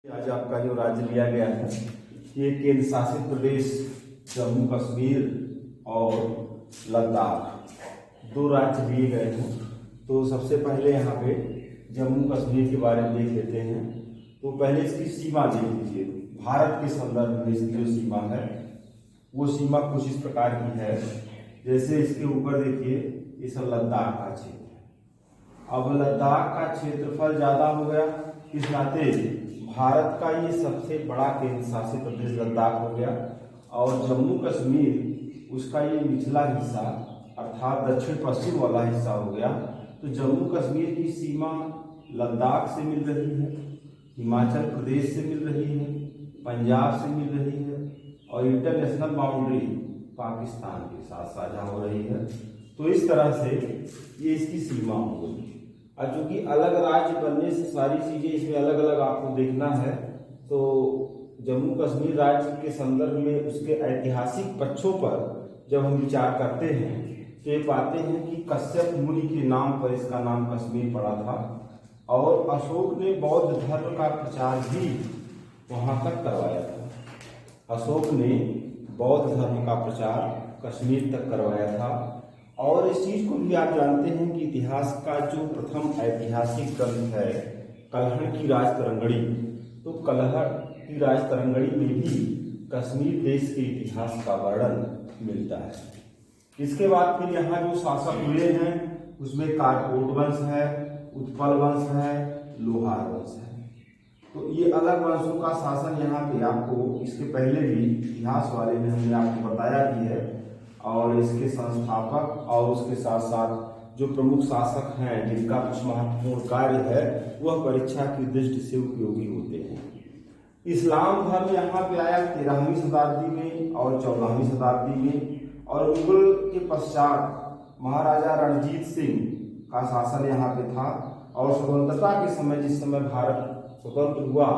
आज आपका जो राज्य लिया गया है ये केंद्र शासित प्रदेश जम्मू कश्मीर और लद्दाख दो राज्य लिए गए हैं। तो सबसे पहले यहाँ पे जम्मू कश्मीर के बारे में देख लेते हैं। तो पहले इसकी सीमा देख लीजिए। भारत के संदर्भ में इसकी जो सीमा है वो सीमा कुछ इस प्रकार की है। जैसे इसके ऊपर देखिए ये सब लद्दाख का क्षेत्र है। अब लद्दाख का क्षेत्रफल ज़्यादा हो गया, इस नाते भारत का ये सबसे बड़ा केंद्र शासित प्रदेश लद्दाख हो गया। और जम्मू कश्मीर उसका ये निचला हिस्सा अर्थात दक्षिण पश्चिम वाला हिस्सा हो गया। तो जम्मू कश्मीर की सीमा लद्दाख से मिल रही है, हिमाचल प्रदेश से मिल रही है, पंजाब से मिल रही है और इंटरनेशनल बाउंड्री पाकिस्तान के साथ साझा हो रही है। तो इस तरह से ये इसकी सीमा हो गई। और चूंकि अलग राज्य बनने से सारी चीजें इसमें अलग अलग आपको देखना है, तो जम्मू कश्मीर राज्य के संदर्भ में उसके ऐतिहासिक पक्षों पर जब हम विचार करते हैं तो ये पाते हैं कि कश्यप मुनि के नाम पर इसका नाम कश्मीर पड़ा था और अशोक ने बौद्ध धर्म का प्रचार भी वहां तक करवाया था। अशोक ने बौद्ध धर्म का प्रचार कश्मीर तक करवाया था। और इस चीज को भी आप जानते हैं कि इतिहास का जो प्रथम ऐतिहासिक ग्रंथ है कल्हड़ की राजतरंगणी, तो कल्हड़ की राजतरंगणी में भी कश्मीर देश के इतिहास का वर्णन मिलता है। इसके बाद फिर यहाँ जो शासक हुए हैं उसमें कारकोट वंश है, उत्पल वंश है, लोहार वंश है। तो ये अलग वंशों का शासन यहाँ पे आपको इसके पहले भी इतिहास वाले में हमने आपको बताया भी है। और इसके संस्थापक और उसके साथ साथ जो प्रमुख शासक हैं जिनका कुछ महत्वपूर्ण कार्य है वह परीक्षा की दृष्टि से उपयोगी होते हैं। इस्लाम धर्म यहाँ पे आया 13वीं शताब्दी में और 14वीं शताब्दी में। और मुगल के पश्चात महाराजा रणजीत सिंह का शासन यहाँ पे था। और स्वतंत्रता के समय जिस समय भारत स्वतंत्र हुआ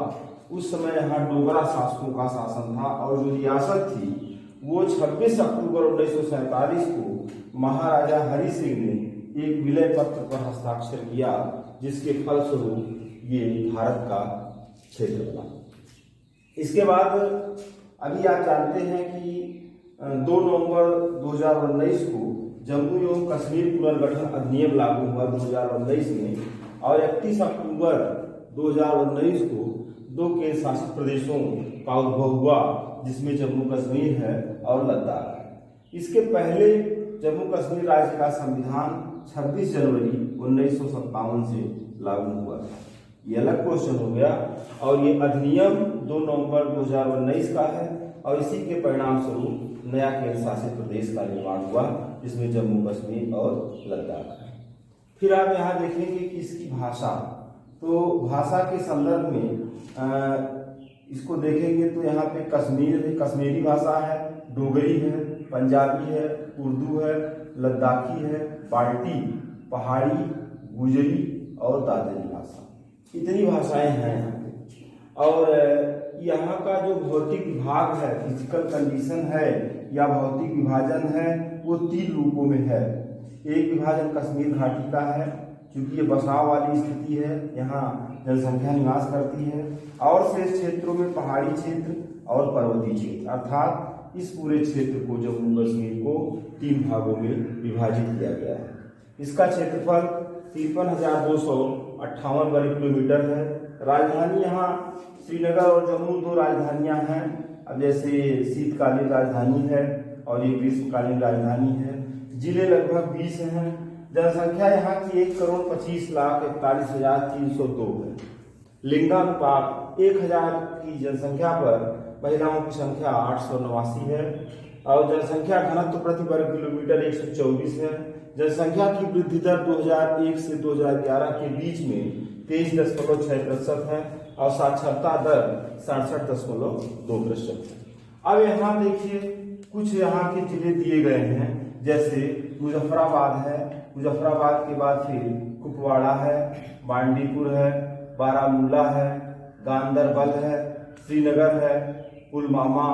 उस समय यहाँ डोगरा शासकों का शासन था। और जो रियासत थी वो 26 अक्टूबर 1947 को महाराजा हरि सिंह ने एक विलय पत्र पर हस्ताक्षर किया, जिसके फलस्वरूप ये भारत का क्षेत्र बना। इसके बाद अभी आप जानते हैं कि 2 नवंबर 2019 को जम्मू एवं कश्मीर पुनर्गठन अधिनियम लागू हुआ 2019 में। और 31 अक्टूबर 2019 को 2 केंद्र शासित प्रदेशों का उद्भव हुआ जिसमें जम्मू कश्मीर है और लद्दाख है। इसके पहले जम्मू कश्मीर राज्य का संविधान 26 जनवरी 1957 से लागू हुआ था। ये अलग क्वेश्चन हो गया। और ये अधिनियम 2 नवंबर 2019 का है और इसी के परिणाम स्वरूप नया केंद्र शासित प्रदेश का निर्माण हुआ जिसमें जम्मू कश्मीर और लद्दाख है। फिर आप यहाँ देखेंगे कि इसकी भाषा, तो भाषा के संदर्भ में इसको देखेंगे तो यहाँ पे कश्मीरी भाषा है, डोगरी है, पंजाबी है, उर्दू है, लद्दाखी है, बाल्टी, पहाड़ी, गुजरी और दादरी भाषा। इतनी भाषाएं हैं यहाँ पे। और यहाँ का जो भौतिक विभाग है, फिजिकल कंडीशन है या भौतिक विभाजन है वो 3 रूपों में है। एक विभाजन कश्मीर घाटी का है क्योंकि ये बसाव वाली स्थिति है, यहाँ जनसंख्या निवास करती है। और शेष क्षेत्रों में पहाड़ी क्षेत्र और पर्वतीय क्षेत्र, अर्थात इस पूरे क्षेत्र को जम्मू कश्मीर को 3 भागों में विभाजित किया गया है। इसका क्षेत्रफल 53,258 वर्ग किलोमीटर है। राजधानी यहाँ श्रीनगर और जम्मू 2 राजधानियां हैं। अब जैसे शीतकालीन राजधानी है और ये ग्रीष्मकालीन राजधानी है। जिले लगभग 20 हैं। जनसंख्या यहाँ की 1,25,41,302 है। लिंगानुपात 1000 की जनसंख्या पर महिलाओं की संख्या 889 है। और जनसंख्या घनत्व प्रति वर्ग किलोमीटर 124 है। जनसंख्या की वृद्धि दर 2001 से 2011 के बीच में 23.6% है और साक्षरता दर 67.2% है। अब यहाँ देखिए कुछ यहाँ के जिले दिए गए हैं, जैसे मुजफ्फराबाद है, मुजफ्फराबाद के बाद फिर कुपवाड़ा है, बांदीपुर है, बारामूला है, गांदरबल है, श्रीनगर है, पुलवामा,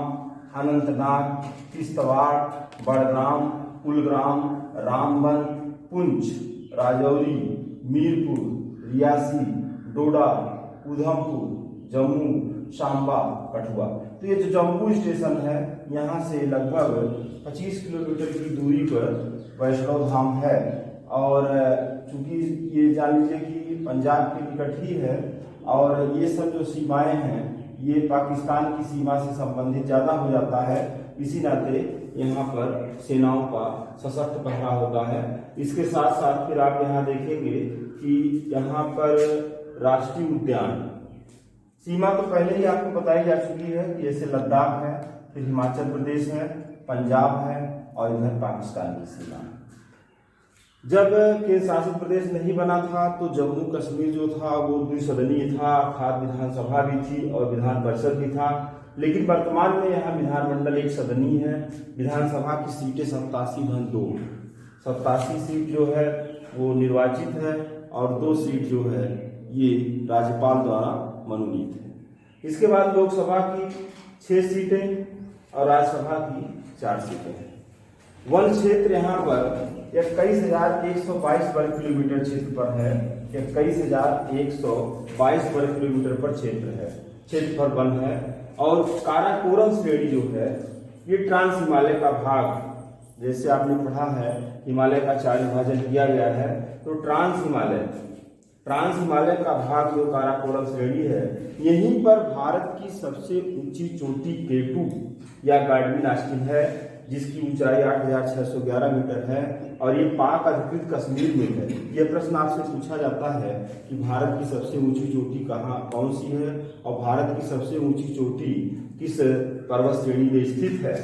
अनंतनाग, किश्तवाड़, बड़गाम, कुलग्राम, रामबन, पुंछ, राजौरी, मीरपुर, रियासी, डोडा, उधमपुर, जम्मू, सांबा, कठुआ। तो ये जो जम्मू स्टेशन है यहाँ से लगभग 25 किलोमीटर की दूरी पर वैष्णो धाम है। और चूंकि ये जान लीजिए कि पंजाब के निकट ही है और ये सब जो सीमाएं हैं ये पाकिस्तान की सीमा से संबंधित ज़्यादा हो जाता है, इसी नाते यहाँ पर सेनाओं का सशक्त पहरा होता है। इसके साथ साथ फिर आप यहाँ देखेंगे कि यहाँ पर राष्ट्रीय उद्यान, सीमा तो पहले ही आपको बताई जा चुकी है कि जैसे लद्दाख है, फिर हिमाचल प्रदेश है, पंजाब है और इधर पाकिस्तान की सीमा। जब केंद्र शासित प्रदेश नहीं बना था तो जम्मू कश्मीर जो था वो द्विसदनीय था, अर्थात विधानसभा भी थी और विधान परिषद भी था। लेकिन वर्तमान में यहाँ विधानमंडल एक सदनीय है। विधानसभा की सीटें 87-2, 87 सीट जो है वो निर्वाचित है और 2 सीट जो है ये राज्यपाल द्वारा मनोनीत है। इसके बाद लोकसभा की 6 सीटें और राज्यसभा की 4 सीटें हैं। वन क्षेत्र यहाँ पर 21,122 वर्ग किलोमीटर क्षेत्र पर है। 21,122 वर्ग किलोमीटर पर क्षेत्रफल वन है। और काराकोरम श्रेणी जो है ये ट्रांस हिमालय का भाग, जैसे आपने पढ़ा है हिमालय का 4 विभाजन किया गया है, तो ट्रांस हिमालय का भाग जो काराकोरम श्रेणी है, यहीं पर भारत की सबसे ऊंची चोटी केटू या गाडविन आस्टीन है, जिसकी ऊंचाई 8,611 मीटर है और ये पाक अधिकृत कश्मीर में है। यह प्रश्न आपसे पूछा जाता है कि भारत की सबसे ऊंची चोटी कौन सी है और भारत की सबसे ऊंची चोटी किस पर्वत श्रेणी में स्थित है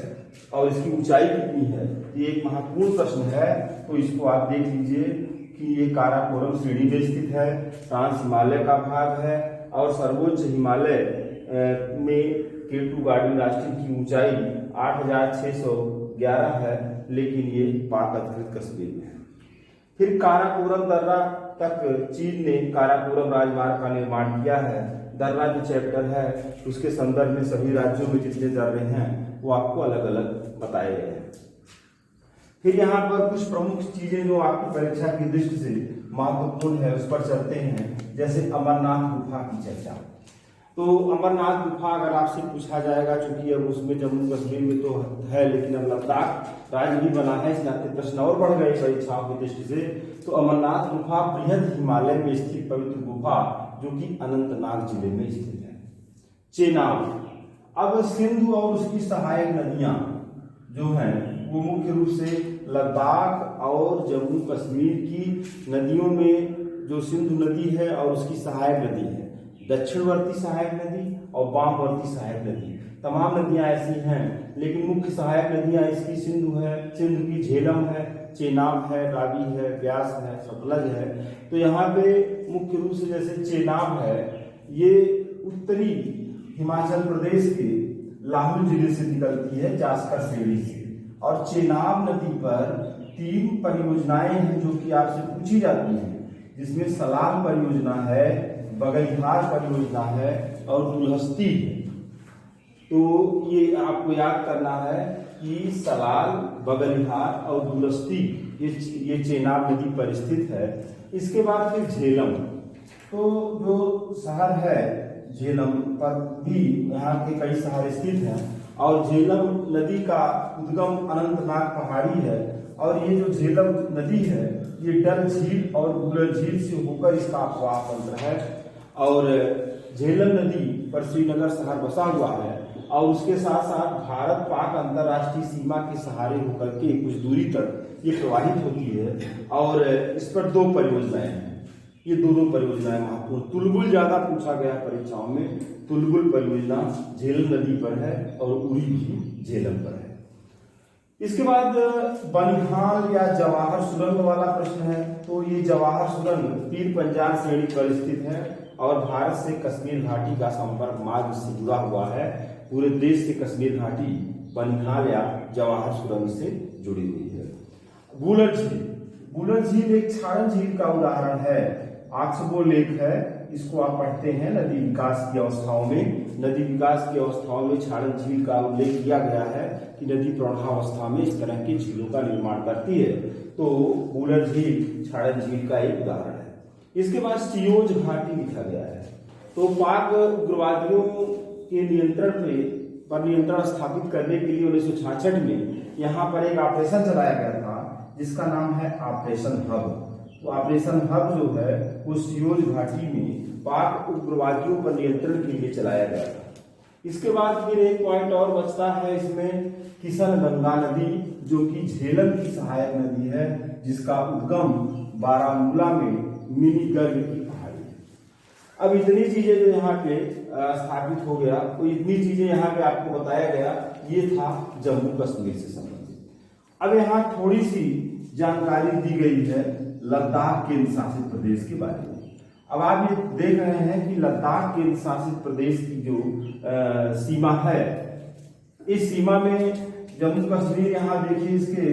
और इसकी ऊंचाई कितनी है। ये एक महत्वपूर्ण प्रश्न है, तो इसको आप देख लीजिए कि ये काराकोरम श्रेणी में स्थित है, ट्रांस हिमालय का भाग है और सर्वोच्च हिमालय में केटू गाडविन आस्टीन की ऊंचाई 8,611 है, लेकिन ये पाक अधिकृत कश्मीर में है। फिर काराकोरम दर्रा तक चीन ने काराकोरम राजमार्ग का निर्माण किया है। दर्रा जो चैप्टर है उसके संदर्भ में सभी राज्यों में जितने दर्रे हैं वो आपको अलग अलग बताए गए हैं। फिर यहाँ पर कुछ प्रमुख चीजें जो आपकी परीक्षा की दृष्टि से महत्वपूर्ण है उस पर चलते हैं। जैसे अमरनाथ गुफा की चर्चा। तो अमरनाथ गुफा अगर आपसे पूछा जाएगा, चूंकि अब उसमें जम्मू कश्मीर में तो है लेकिन अब लद्दाख राज्य भी बना है, इस नाते प्रश्न और बढ़ गए परीक्षाओं की दृष्टि से। तो अमरनाथ गुफा बृहद हिमालय में स्थित पवित्र गुफा जो कि अनंतनाग जिले में स्थित है। चेनाब। अब सिंधु और उसकी सहायक नदियां जो हैं वो मुख्य रूप से लद्दाख और जम्मू कश्मीर की नदियों में जो सिंधु नदी है और उसकी सहायक नदी है, दक्षिणवर्ती सहायक नदी और वामवर्ती सहायक नदी, तमाम नदियां ऐसी हैं, लेकिन मुख्य सहायक नदियां इसकी सिंधु है, सिंधु की झेलम है, चेनाब है, रावी है, व्यास है, सतलज है। तो यहाँ पे मुख्य रूप से जैसे चेनाब है ये उत्तरी हिमाचल प्रदेश के लाहौल जिले से निकलती है जास्कर श्रेणी से। और चेनाब नदी पर 3 परियोजनाएं हैं जो कि आपसे पूछी जाती हैं, जिसमें सलाल परियोजना है, बगैहार परियोजना है और दुलहस्ती है। तो ये आपको याद करना है कि सलाल, बगैहार और दुलहस्ती ये चेनाब नदी पर स्थित है। इसके बाद फिर झेलम। तो जो शहर है झेलम पर भी यहाँ के कई शहर स्थित हैं और झेलम नदी का उद्गम अनंतनाग पहाड़ी है। और ये जो झेलम नदी है ये डल झील और बुलर झील से होकर इसका अपवाह तंत्र है। और झेलम नदी पर श्रीनगर शहर बसा हुआ है और उसके साथ साथ भारत पाक अंतर्राष्ट्रीय सीमा के सहारे होकर के कुछ दूरी तक ये प्रवाहित होती है। और इस पर 2 परियोजनाएं हैं। ये दोनों परियोजनाएं महत्वपूर्ण, तुलबुल ज्यादा पूछा गया परीक्षाओं में। तुलबुल परियोजना झेलम नदी पर है और उरी भी झेलम पर है। इसके बाद बनिहाल या जवाहर सुरंग वाला प्रश्न है। तो ये जवाहर सुरंग पीर पंजाल श्रेणी पर स्थित है और भारत से कश्मीर घाटी का संपर्क मार्ग से जुड़ा हुआ है। पूरे देश से कश्मीर घाटी बनिहाल या जवाहर सुरंग से जुड़ी हुई है। बुलर झील। बुलर झील एक क्षारण झील का उदाहरण है। आक्सबो लेक है, इसको आप पढ़ते हैं नदी विकास की अवस्थाओं में। नदी विकास की अवस्थाओं में क्षारण झील का उल्लेख किया गया है कि नदी प्रौढ़ावस्था में इस तरह की झीलों का निर्माण करती है। तो बुलर झील क्षारण झील का एक उदाहरण है। इसके बाद सियोज घाटी लिखा गया है। तो पाक उग्रवादियों के नियंत्रण स्थापित करने के लिए 1966 में यहाँ पर एक ऑपरेशन चलाया गया था जिसका नाम है ऑपरेशन हब। तो ऑपरेशन हब जो है वो सियोज घाटी में पाक उग्रवादियों पर नियंत्रण के लिए चलाया गया था। इसके बाद फिर एक पॉइंट और बचता है इसमें, किशन गंगा नदी जो कि झेलम की सहायक नदी है, जिसका उद्गम बारामूला में मिनी गर्ग की पहाड़ी है। अब इतनी चीजें जो यहाँ पे स्थापित हो गया, तो इतनी चीजें यहाँ पे आपको बताया गया, ये था जम्मू कश्मीर से संबंधित। अब यहाँ थोड़ी सी जानकारी दी गई है लद्दाख केंद्र शासित प्रदेश के बारे में। अब आप ये देख रहे हैं कि लद्दाख केंद्र शासित प्रदेश की जो सीमा है, इस सीमा में जम्मू कश्मीर यहाँ देखिए इसके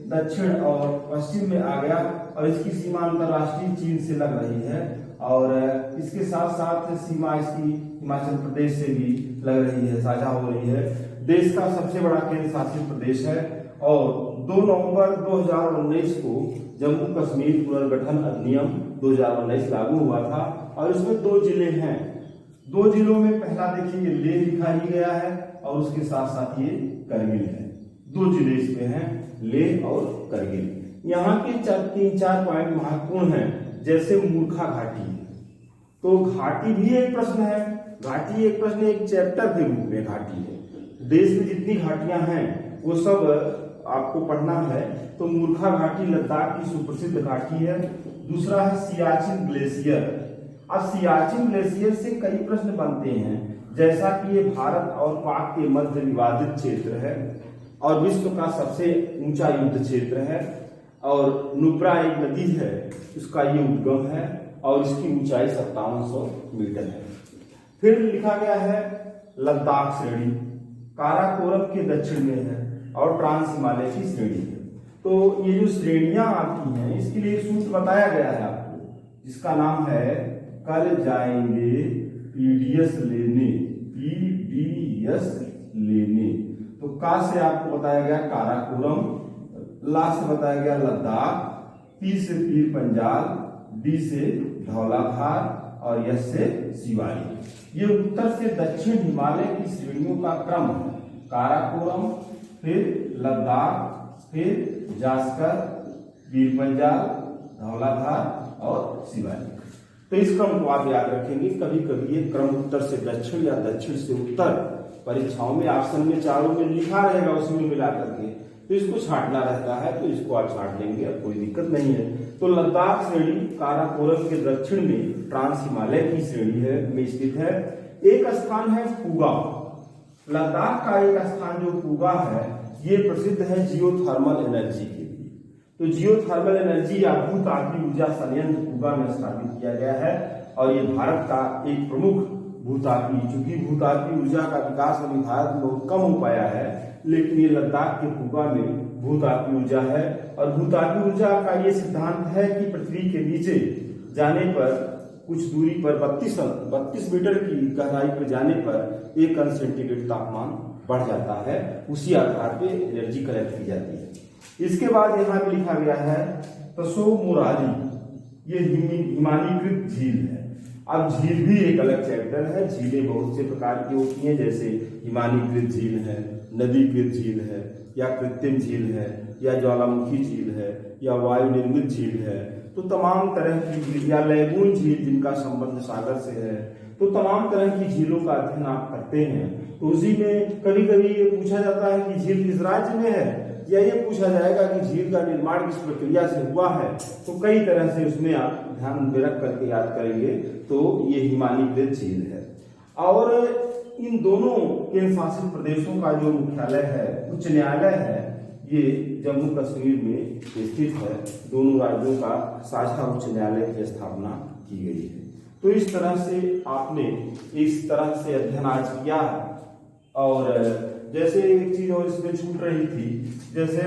दक्षिण और पश्चिम में आ गया, और इसकी सीमा अंतर्राष्ट्रीय चीन से लग रही है, और इसके साथ साथ सीमा इसकी हिमाचल प्रदेश से भी लग रही है, साझा हो रही है। देश का सबसे बड़ा केंद्र शासित प्रदेश है, और 2 नवंबर 2019 को जम्मू कश्मीर पुनर्गठन अधिनियम 2019 लागू हुआ था, और इसमें 2 जिले हैं। 2 जिलों में पहला देखिए लेह लिखा ही गया है, और उसके साथ साथ ये करगिल है। 2 जिले इसमें हैं, लेह और करगिल। यहाँ के 3-4 पॉइंट महत्वपूर्ण हैं, जैसे मूर्खा घाटी। तो घाटी भी एक प्रश्न है, घाटी एक प्रश्न एक चैप्टर के रूप में घाटी है। देश में जितनी घाटियां हैं वो सब आपको पढ़ना है। तो मूर्खा घाटी लद्दाख की सुप्रसिद्ध घाटी है। दूसरा है सियाचिन ग्लेशियर। अब सियाचिन ग्लेशियर से कई प्रश्न बनते हैं, जैसा कि ये भारत और पाक के मध्य विवादित क्षेत्र है, और विश्व का सबसे ऊंचा युद्ध क्षेत्र है, और नुब्रा एक नदी है, उसका ये उद्गम है, और इसकी ऊंचाई 5700 मीटर है। फिर लिखा गया है लद्दाख श्रेणी काराकोरम के दक्षिण में है, और ट्रांस हिमालय की श्रेणी है। तो ये जो श्रेणियां आती हैं, इसके लिए सूत्र बताया गया है आपको, जिसका नाम है कल जाएंगे पीडीएस लेने, पीडीएस लेने। तो का से आपको बताया गया काराकोरम, ला से बताया गया लद्दाख, पी से पीर पंजाल, डी से धौलाधार, और यस से शिवालिक। ये उत्तर से दक्षिण हिमालय की श्रेणियों का क्रम है। काराकोरम, फिर लद्दाख, फिर जास्कर, पीर पंजाल, धौलाधार और शिवालिक। तो इस क्रम को आप याद रखेंगे। कभी कभी ये क्रम उत्तर से दक्षिण या दक्षिण से उत्तर परीक्षाओं में ऑप्शन में चारों में लिखा रहेगा, उसमें मिला करके, तो इसको छांटना रहता है, तो इसको आप छांट लेंगे, अब कोई दिक्कत नहीं है। तो लद्दाख श्रेणी काराकोरम के दक्षिण में ट्रांस हिमालय की श्रेणी है में स्थित है। एक स्थान है पूगा। लद्दाख का एक स्थान जो पूगा है, ये प्रसिद्ध है जियोथर्मल एनर्जी के लिए। तो जियोथर्मल एनर्जी या भूतापीय ऊर्जा संयंत्र पूगा में स्थापित किया गया है, और ये भारत का एक प्रमुख भूतापीय, चूंकि भूतापीय ऊर्जा का विकास अभी भारत में बहुत कम हो पाया है, लेकिन ये लद्दाख के पूगा में भूतापीय ऊर्जा है। और भूतापीय ऊर्जा का ये सिद्धांत है कि पृथ्वी के नीचे जाने पर कुछ दूरी पर 32 मीटर की गहराई पर जाने पर 1 अंश सेंटीग्रेड तापमान बढ़ जाता है, उसी आधार पे एनर्जी कलेक्ट की जाती है। इसके बाद यहाँ पे लिखा गया है तसो मोराली, ये हिमानीकृत झील है। अब झील भी एक अलग चैप्टर है। झीलें बहुत से प्रकार की होती हैं, जैसे हिमानीकृत झील है, नदीकृत झील है, या कृत्रिम झील है, या ज्वालामुखी झील है, या वायु निर्मित झील है। तो तमाम तरह की झील, या लैगून झील जिनका संबंध सागर से है, तो तमाम तरह की झीलों का अध्ययन आप करते हैं। तो उसी में कभी कभी ये पूछा जाता है कि झील किस राज्य में है, या ये पूछा जाएगा कि झील का निर्माण किस प्रक्रिया से हुआ है। तो कई तरह से उसमें आप ध्यान में रख करके याद करेंगे। तो ये हिमानीकृत झील है। और इन दोनों केंद्र शासित प्रदेशों का जो मुख्यालय है, उच्च न्यायालय है, ये जम्मू कश्मीर में स्थित है। दोनों राज्यों का साझा उच्च न्यायालय की स्थापना की गई है। तो इस तरह से आपने इस तरह से अध्ययन आज किया। और जैसे एक चीज और इसमें छूट रही थी, जैसे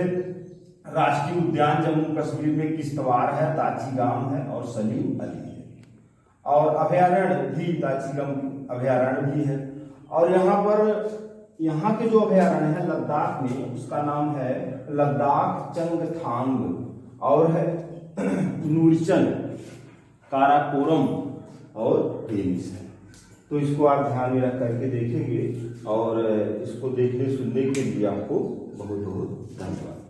राष्ट्रीय उद्यान जम्मू कश्मीर में किश्तवाड़ है, दाचीगाम है, और सलीम अली है। और अभयारण्य भी दाचीगाम अभयारण्य भी है। और यहाँ के जो अभयारण्य है लद्दाख में, उसका नाम है लद्दाख चंगथांग, और है नूरचन, काराकोरम और टेनिस है। तो इसको आप ध्यान में रख करके देखेंगे और इसको देखने सुनने के लिए आपको बहुत बहुत धन्यवाद।